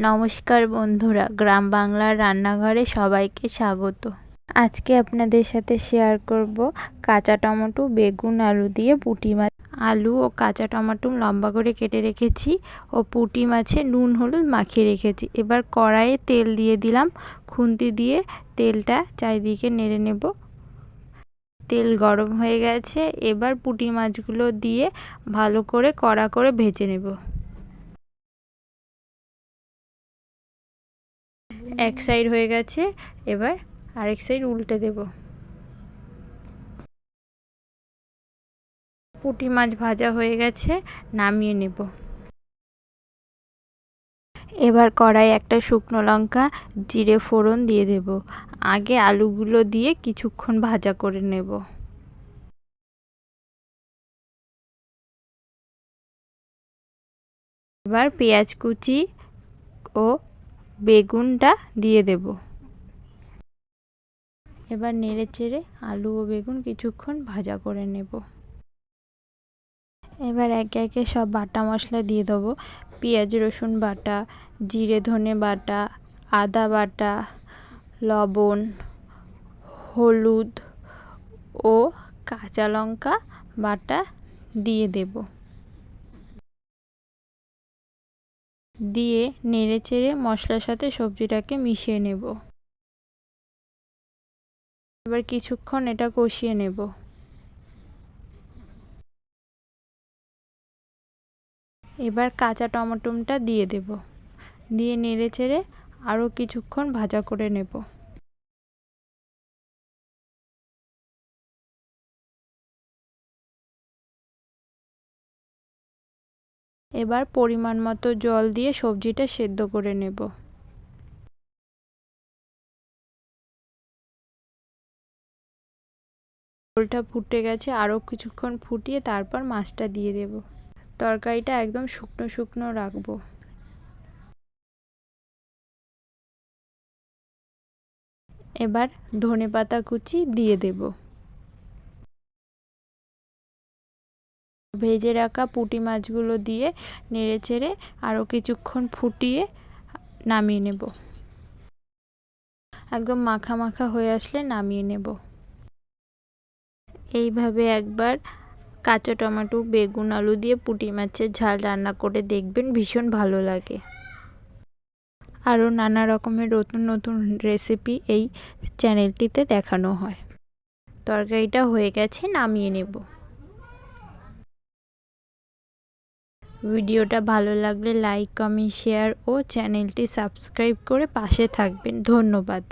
নমস্কার বন্ধুরা, গ্রাম বাংলার রান্নাঘরে সবাইকে স্বাগত। আজকে আপনাদের সাথে শেয়ার করব কাঁচা টমেটো, বেগুন, আলু দিয়ে পুঁটি মাছ। আলু ও কাঁচা টমেটো লম্বা করে কেটে রেখেছি ও পুঁটি মাছে নুন হলুদ মাখিয়ে রেখেছি। এবার কড়াইয়ে তেল দিয়ে দিলাম, খুন্তি দিয়ে তেলটা চারিদিকে নেড়ে নেব। তেল গরম হয়ে গেছে, এবার পুঁটি মাছগুলো দিয়ে ভালো করে কড়া করে ভেজে নেব। এক সাইড হয়ে গেছে, এবার আরেক সাইড উল্টে দেব। পুঁটি মাছ ভাজা হয়ে গেছে, নামিয়ে নেব। এবার কড়াই একটা শুকনো লঙ্কা, জিরে ফোড়ন দিয়ে দেব। আগে আলুগুলো দিয়ে কিছুক্ষণ ভাজা করে নেব। এবার পেঁয়াজ কুচি ও বেগুনটা দিয়ে দেব। এবার নেড়ে চেড়ে আলু ও বেগুন কিছুক্ষণ ভাজা করে নেব। এবার একে একে সব বাটা মশলা দিয়ে দেবো। পেঁয়াজ রসুন বাটা, জিরে ধনে বাটা, আদা বাটা, লবণ, হলুদ ও কাঁচা লঙ্কা বাটা দিয়ে দেব। দিয়ে নেড়ে চেড়ে মশলার সাথে সবজিটাকে মিশিয়ে নেব। এবার কিছুক্ষণ এটা কষিয়ে নেব। এবার কাঁচা টমেটোটা দিয়ে দেব, দিয়ে নেড়ে চেড়ে আরও কিছুক্ষণ ভাজা করে নেব। এবার পরিমাণ মতো জল দিয়ে সবজিটা সেদ্ধ করে নেব। ঝোলটা ফুটে গেছে, আরও কিছুক্ষণ ফুটিয়ে তারপর মাছটা দিয়ে দেব। তরকারিটা একদম শুকনো শুকনো রাখবো। এবার ধনেপাতা কুচি দিয়ে দেব। ভেজে রাখা পুঁটি মাছগুলো দিয়ে নেড়ে চেড়ে আরও কিছুক্ষণ ফুটিয়ে নামিয়ে নেব। একদম মাখা মাখা হয়ে আসলে নামিয়ে নেব। এইভাবে একবার কাঁচা টমেটো, বেগুন, আলু দিয়ে পুঁটি মাছের ঝাল রান্না করে দেখবেন, ভীষণ ভালো লাগে। আরও নানা রকমের নতুন নতুন রেসিপি এই চ্যানেলটিতে দেখানো হয়। তরকারিটা হয়ে গেছে, নামিয়ে নেব। ভিডিওটা ভালো লাগলে লাইক, কমেন্ট, শেয়ার ও চ্যানেলটি সাবস্ক্রাইব করে পাশে থাকবেন। ধন্যবাদ।